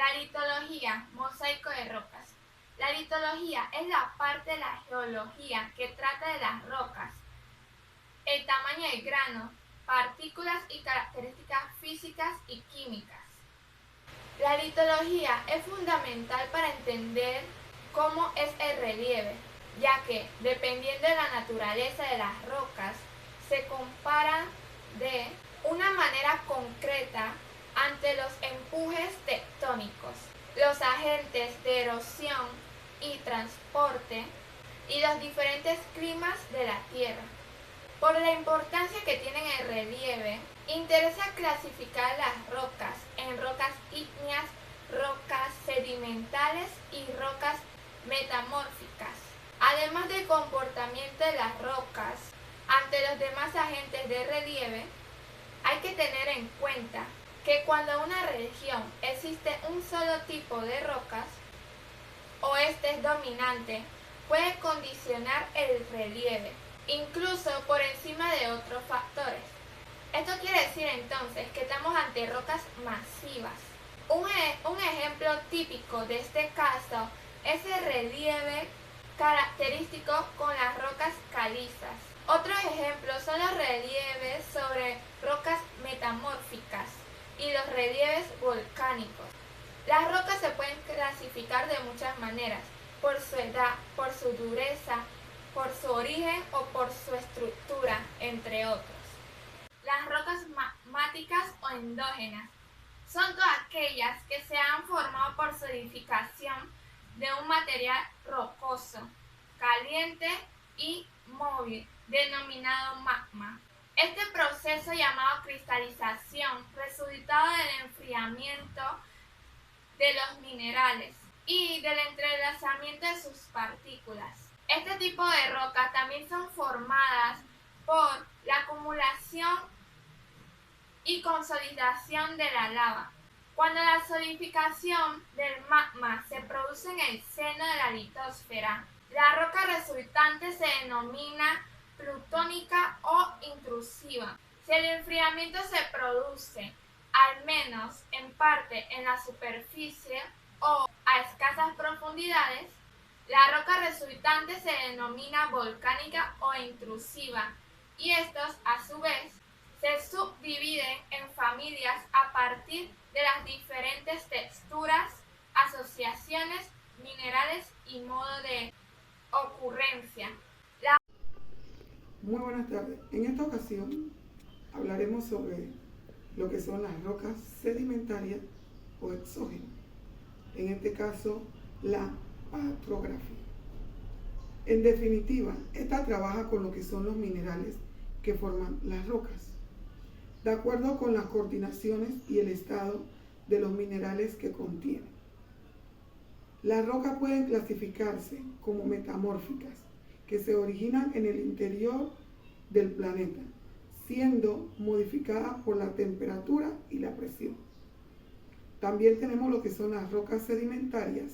La litología, mosaico de rocas. La litología es la parte de la geología que trata de las rocas, el tamaño del grano, partículas y características físicas y químicas. La litología es fundamental para entender cómo es el relieve, ya que, dependiendo de la naturaleza de las rocas, se comparan de una manera concreta ante los empujes tectónicos, los agentes de erosión y transporte y los diferentes climas de la Tierra. Por la importancia que tienen el relieve, interesa clasificar las rocas en rocas ígneas, rocas sedimentales y rocas metamórficas. Además del comportamiento de las rocas ante los demás agentes de relieve, hay que tener en cuenta que cuando en una región existe un solo tipo de rocas, o este es dominante, puede condicionar el relieve, incluso por encima de otros factores. Esto quiere decir entonces que estamos ante rocas masivas. Un ejemplo típico de este caso es el relieve característico con las rocas calizas. Otros ejemplos son los relieves sobre rocas metamórficas y los relieves volcánicos. Las rocas se pueden clasificar de muchas maneras, por su edad, por su dureza, por su origen o por su estructura, entre otros. Las rocas magmáticas o endógenas son todas aquellas que se han formado por solidificación de un material rocoso, caliente y móvil, denominado magma. Este proceso llamado cristalización, resultado del enfriamiento de los minerales y del entrelazamiento de sus partículas. Este tipo de rocas también son formadas por la acumulación y consolidación de la lava. Cuando la solidificación del magma se produce en el seno de la litosfera, la roca resultante se denomina plutónica o intrusiva. Si el enfriamiento se produce, al menos en parte en la superficie o a escasas profundidades, la roca resultante se denomina volcánica o intrusiva, y estos, a su vez, se subdividen en familias a partir de las diferentes texturas, asociaciones, minerales y modo de ocurrencia. Muy buenas tardes. En esta ocasión hablaremos sobre lo que son las rocas sedimentarias o exógenas. En este caso, la petrografía. En definitiva, esta trabaja con lo que son los minerales que forman las rocas, de acuerdo con las coordinaciones y el estado de los minerales que contienen. Las rocas pueden clasificarse como metamórficas, que se originan en el interior del planeta, siendo modificadas por la temperatura y la presión. También tenemos lo que son las rocas sedimentarias,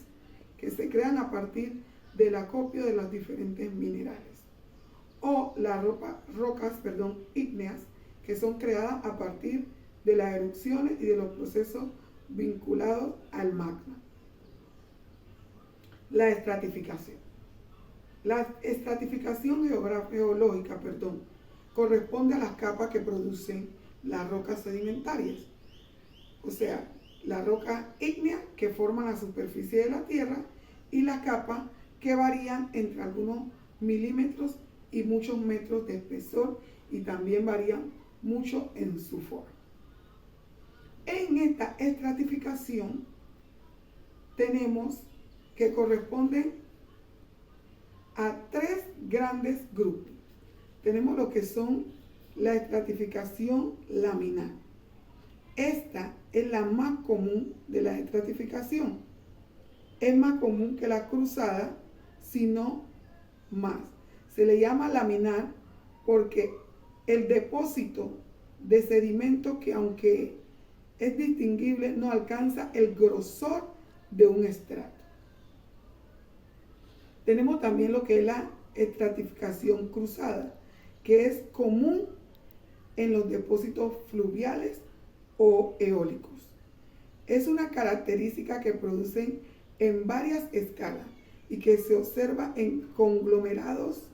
que se crean a partir del acopio de los diferentes minerales, o las rocas ígneas, que son creadas a partir de las erupciones y de los procesos vinculados al magma. La estratificación. La estratificación geológica corresponde a las capas que producen las rocas sedimentarias, o sea, las rocas ígneas que forman la superficie de la Tierra y las capas que varían entre algunos milímetros y muchos metros de espesor y también varían mucho en su forma. En esta estratificación tenemos que corresponden a tres grandes grupos. Tenemos lo que son la estratificación laminar. Esta es la más común de la estratificación. Es más común que la cruzada, sino más. Se le llama laminar porque el depósito de sedimento, que aunque es distinguible, no alcanza el grosor de un estrato. Tenemos también lo que es la estratificación cruzada, que es común en los depósitos fluviales o eólicos. Es una característica que producen en varias escalas y que se observa en conglomerados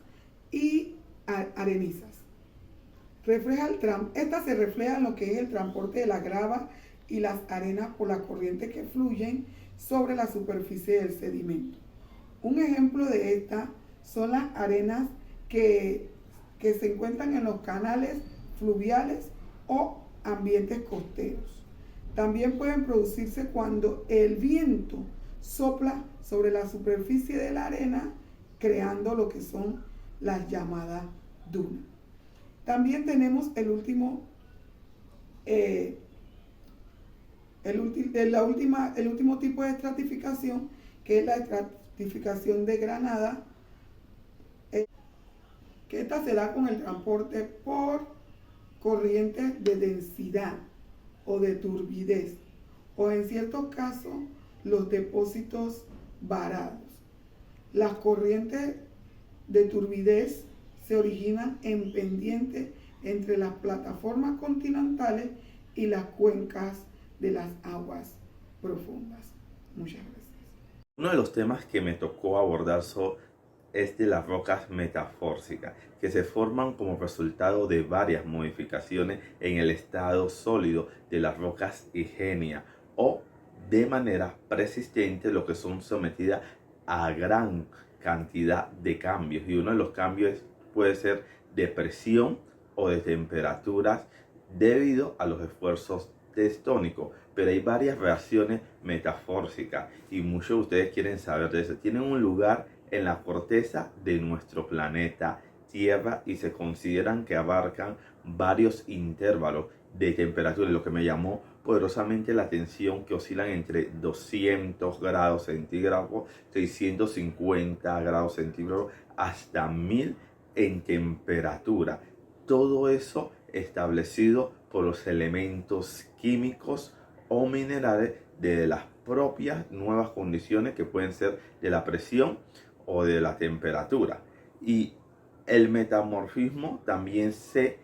y arenisas. Esta se refleja en lo que es el transporte de la grava y las arenas por la corriente que fluyen sobre la superficie del sedimento. Un ejemplo de esta son las arenas que se encuentran en los canales fluviales o ambientes costeros. También pueden producirse cuando el viento sopla sobre la superficie de la arena, creando lo que son las llamadas dunas. También tenemos el último tipo de estratificación, que es la estratificación de granada, que esta se da con el transporte por corrientes de densidad o de turbidez, o en ciertos casos los depósitos varados. Las corrientes de turbidez se originan en pendientes entre las plataformas continentales y las cuencas de las aguas profundas. Muchas gracias. Uno de los temas que me tocó abordar es de las rocas metamórficas, que se forman como resultado de varias modificaciones en el estado sólido de las rocas ígneas o de manera persistente, lo que son sometidas a gran cantidad de cambios. Y uno de los cambios puede ser de presión o de temperaturas debido a los esfuerzos tectónicos. Pero hay varias reacciones metamórficas y muchos de ustedes quieren saber de eso. Tienen un lugar en la corteza de nuestro planeta Tierra y se consideran que abarcan varios intervalos de temperatura, lo que me llamó poderosamente la atención, que oscilan entre 200 grados centígrados, 650 grados centígrados, hasta 1000 en temperatura. Todo eso establecido por los elementos químicos o minerales de las propias nuevas condiciones que pueden ser de la presión o de la temperatura. Y el metamorfismo también se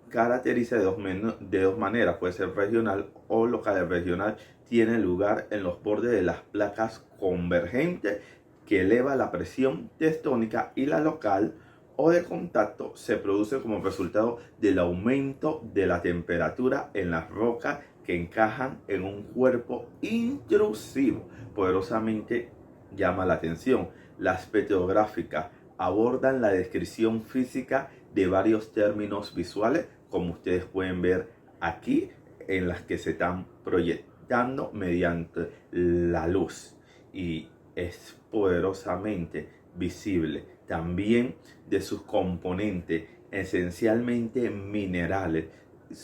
caracteriza de dos maneras, puede ser regional o local. El regional tiene lugar en los bordes de las placas convergentes que eleva la presión tectónica, y la local o de contacto se produce como resultado del aumento de la temperatura en las rocas que encajan en un cuerpo intrusivo. Poderosamente llama la atención. Las petrográficas abordan la descripción física de varios términos visuales, como ustedes pueden ver aquí, en las que se están proyectando mediante la luz, y es poderosamente visible. También de sus componentes, esencialmente minerales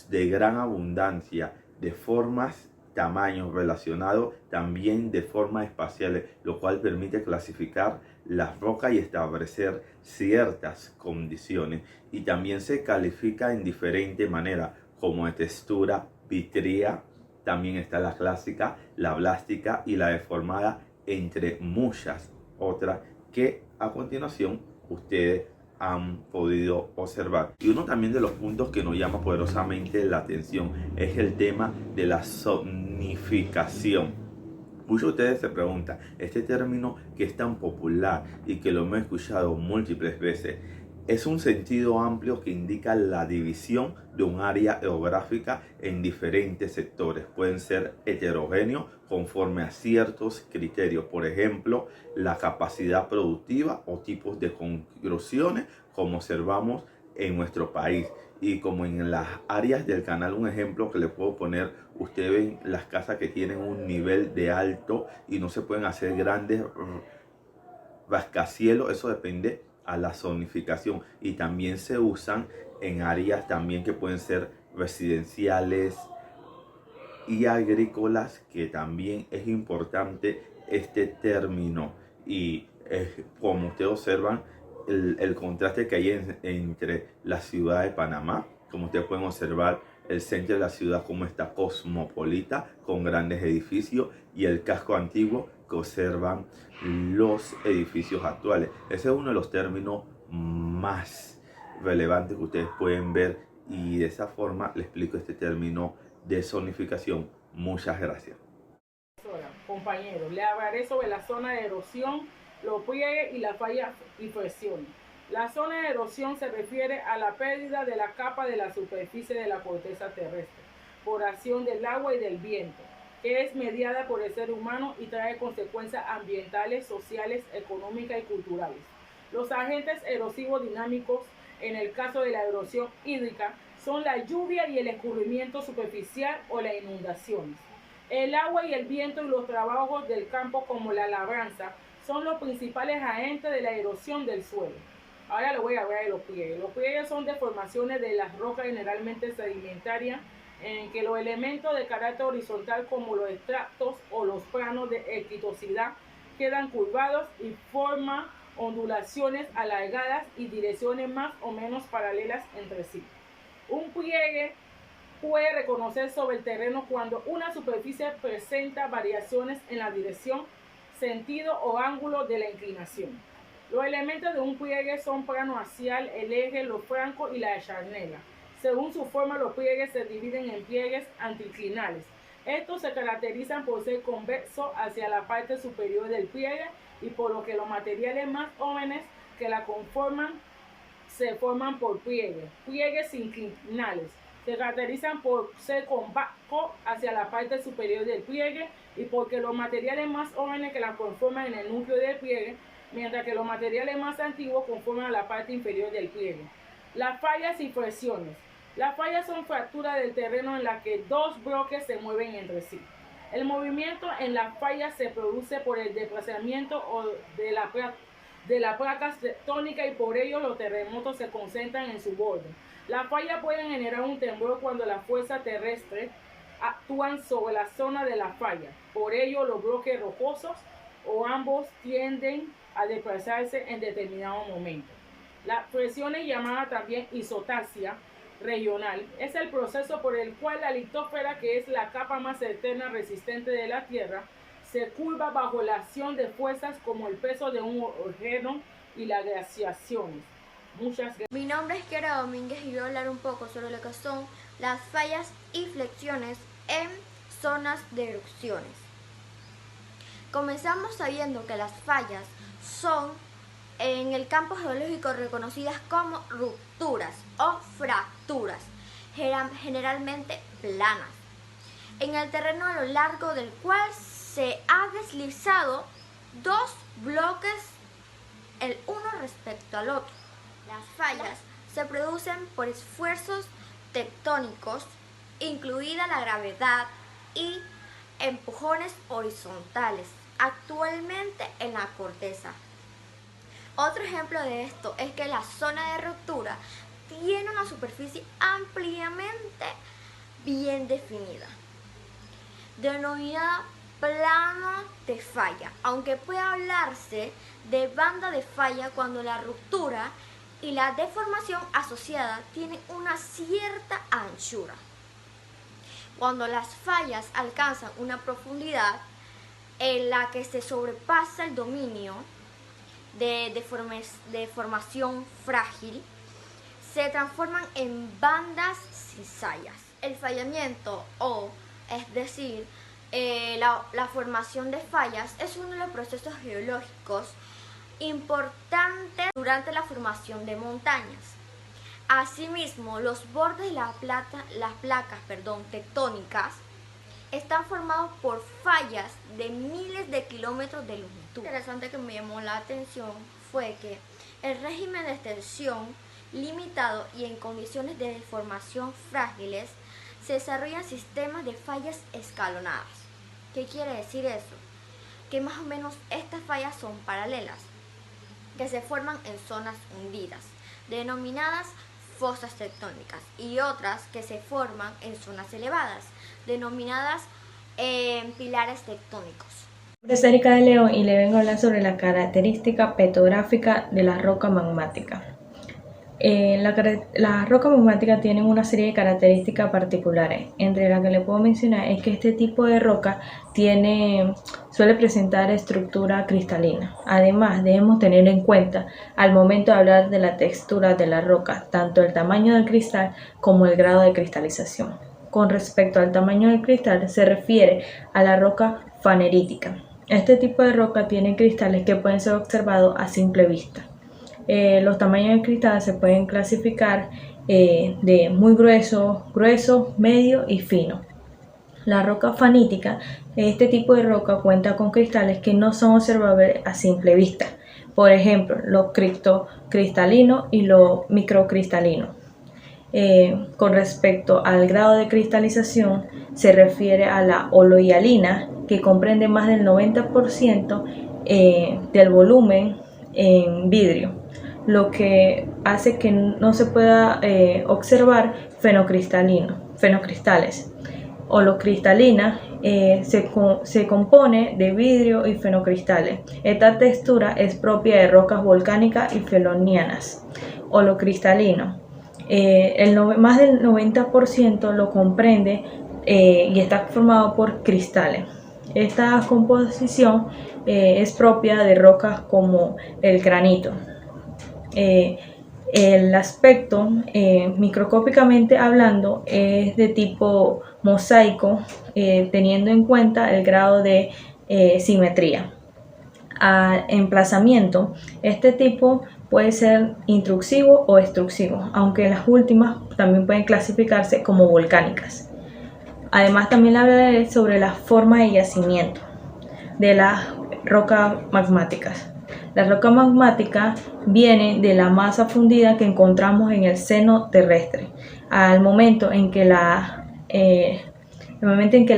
de gran abundancia, de formas, tamaños relacionados también de formas espaciales, lo cual permite clasificar las rocas y establecer ciertas condiciones. Y también se califica en diferentes maneras, como de textura, vitrea, también está la clásica, la blástica y la deformada, entre muchas otras que a continuación ustedes han podido observar. Y uno también de los puntos que nos llama poderosamente la atención es el tema de la zonificación. Muchos de ustedes se preguntan, este término que es tan popular y que lo hemos escuchado múltiples veces, es un sentido amplio que indica la división de un área geográfica en diferentes sectores. Pueden ser heterogéneos conforme a ciertos criterios. Por ejemplo, la capacidad productiva o tipos de construcciones, como observamos en nuestro país. Y como en las áreas del canal, un ejemplo que le puedo poner, ustedes ven las casas que tienen un nivel de alto y no se pueden hacer grandes rascacielos. Eso depende a la zonificación, y también se usan en áreas también que pueden ser residenciales y agrícolas, que también es importante este término. Y como ustedes observan el contraste que hay entre la ciudad de Panamá, como ustedes pueden observar el centro de la ciudad como está cosmopolita, con grandes edificios, y el casco antiguo que observan los edificios actuales. Ese es uno de los términos más relevantes que ustedes pueden ver, y de esa forma les explico este término de zonificación Muchas gracias. Compañeros, le hablaré sobre la zona de erosión, los pliegues y las fallas y presiones. La zona de erosión se refiere a la pérdida de la capa de la superficie de la corteza terrestre por acción del agua y del viento, que es mediada por el ser humano y trae consecuencias ambientales, sociales, económicas y culturales. Los agentes erosivos dinámicos, en el caso de la erosión hídrica, son la lluvia y el escurrimiento superficial o las inundaciones. El agua y el viento y los trabajos del campo como la labranza son los principales agentes de la erosión del suelo. Ahora le voy a hablar de los pliegues. Los pliegues son deformaciones de las rocas generalmente sedimentarias en que los elementos de carácter horizontal como los estratos o los planos de eclitosidad quedan curvados y forman ondulaciones alargadas y direcciones más o menos paralelas entre sí. Un pliegue puede reconocer sobre el terreno cuando una superficie presenta variaciones en la dirección, sentido o ángulo de la inclinación. Los elementos de un pliegue son plano axial, el eje, los flancos y la charnela. Según su forma, los pliegues se dividen en pliegues anticlinales. Estos se caracterizan por ser convexos hacia la parte superior del pliegue y por lo que los materiales más jóvenes que la conforman se forman por pliegues. Pliegues inclinales se caracterizan por ser compactos hacia la parte superior del pliegue y porque los materiales más jóvenes que la conforman en el núcleo del pliegue, mientras que los materiales más antiguos conforman la parte inferior del pliegue. Las fallas y presiones. Las fallas son fracturas del terreno en las que dos bloques se mueven entre sí. El movimiento en las fallas se produce por el desplazamiento de la placa tectónica y por ello los terremotos se concentran en su borde. Las fallas pueden generar un temblor cuando las fuerzas terrestres actúan sobre la zona de la falla. Por ello los bloques rocosos o ambos tienden a desplazarse en determinado momento. Las presiones llamadas también isotaxia regional es el proceso por el cual la litósfera, que es la capa más externa resistente de la Tierra, se curva bajo la acción de fuerzas como el peso de un objeto y las glaciaciones. Muchas gracias. Mi nombre es Kiara Domínguez y voy a hablar un poco sobre lo que son las fallas y flexiones en zonas de erupciones. Comenzamos sabiendo que las fallas son en el campo geológico reconocidas como rupturas o fracturas, generalmente planas, en el terreno a lo largo del cual se ha deslizado dos bloques el uno respecto al otro. Las fallas se producen por esfuerzos tectónicos, incluida la gravedad y empujones horizontales, actualmente en la corteza. Otro ejemplo de esto es que la zona de ruptura tiene una superficie ampliamente bien definida, denominada plano de falla, aunque puede hablarse de banda de falla cuando la ruptura y la deformación asociada tienen una cierta anchura. Cuando las fallas alcanzan una profundidad en la que se sobrepasa el dominio de formación frágil, se transforman en bandas cizallas. El fallamiento, es decir, la formación de fallas, es uno de los procesos geológicos importantes durante la formación de montañas. Asimismo, los bordes de las placas tectónicas están formados por fallas de miles de kilómetros de longitud. Lo interesante que me llamó la atención fue que el régimen de extensión limitado y en condiciones de deformación frágiles se desarrollan sistemas de fallas escalonadas. ¿Qué quiere decir eso? Que más o menos estas fallas son paralelas, que se forman en zonas hundidas, denominadas fosas tectónicas, y otras que se forman en zonas elevadas, denominadas pilares tectónicos. Mi nombre es Erika de León y le vengo a hablar sobre la característica petrográfica de la roca magmática. Las rocas magmáticas tienen una serie de características particulares. Entre las que le puedo mencionar es que este tipo de roca suele presentar estructura cristalina. Además, debemos tener en cuenta al momento de hablar de la textura de la roca, tanto el tamaño del cristal como el grado de cristalización. con respecto al tamaño del cristal se refiere a la roca fanerítica. Este tipo de roca tiene cristales que pueden ser observados a simple vista. Los tamaños del cristal se pueden clasificar de muy grueso, medio y fino. La roca fanítica, este tipo de roca cuenta con cristales que no son observables a simple vista. Por ejemplo, los cristalinos y los microcristalinos. Con respecto al grado de cristalización, se refiere a la olohialina, que comprende más del 90% del volumen en vidrio, lo que hace que no se pueda observar fenocristales. Holocristalina se compone de vidrio y fenocristales. Esta textura es propia de rocas volcánicas y felonianas. Holocristalino. Más del 90% lo comprende y está formado por cristales. Esta composición es propia de rocas como el granito. El aspecto, microscópicamente hablando, es de tipo mosaico, teniendo en cuenta el grado de simetría. A emplazamiento, este tipo puede ser intrusivo o extrusivo, aunque las últimas también pueden clasificarse como volcánicas. Además, también hablaré sobre la forma de yacimiento de las rocas magmáticas. La roca magmática viene de la masa fundida que encontramos en el seno terrestre. Al momento en que la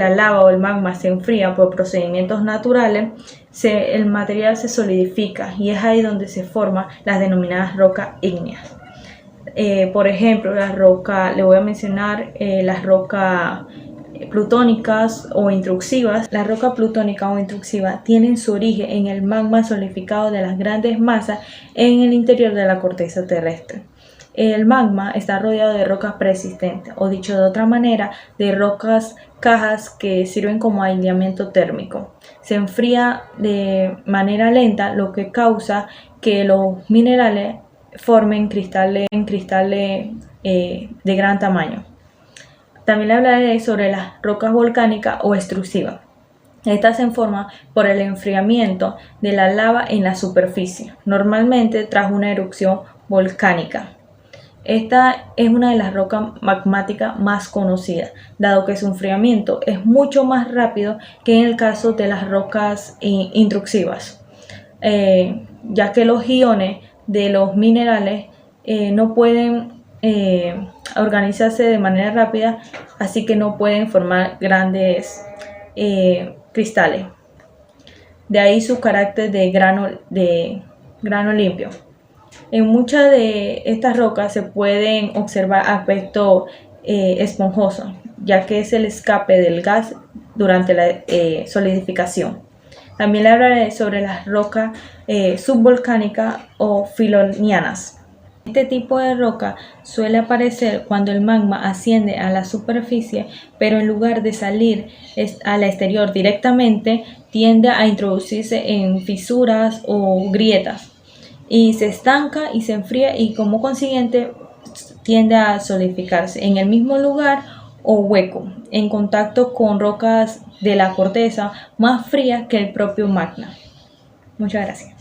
lava o el magma se enfría por procedimientos naturales, el material se solidifica y es ahí donde se forman las denominadas rocas ígneas. Por ejemplo, le voy a mencionar las rocas plutónicas o intrusivas. La roca plutónica o intrusiva tienen su origen en el magma solidificado de las grandes masas en el interior de la corteza terrestre. El magma está rodeado de rocas preexistentes, o dicho de otra manera, de rocas cajas que sirven como aislamiento térmico. Se enfría de manera lenta, lo que causa que los minerales formen cristales de gran tamaño. También le hablaré sobre las rocas volcánicas o extrusivas. Estas se forman por el enfriamiento de la lava en la superficie, normalmente tras una erupción volcánica. Esta es una de las rocas magmáticas más conocidas, dado que su enfriamiento es mucho más rápido que en el caso de las rocas intrusivas, ya que los iones de los minerales no pueden organizarse de manera rápida, así que no pueden formar grandes cristales. De ahí su carácter de grano limpio. En muchas de estas rocas se pueden observar aspectos esponjosos, ya que es el escape del gas durante la solidificación. También le hablaré sobre las rocas subvolcánicas o filonianas. Este tipo de roca suele aparecer cuando el magma asciende a la superficie, pero en lugar de salir al exterior directamente, tiende a introducirse en fisuras o grietas, y se estanca y se enfría, y como consiguiente tiende a solidificarse en el mismo lugar o hueco, en contacto con rocas de la corteza más frías que el propio magma. Muchas gracias.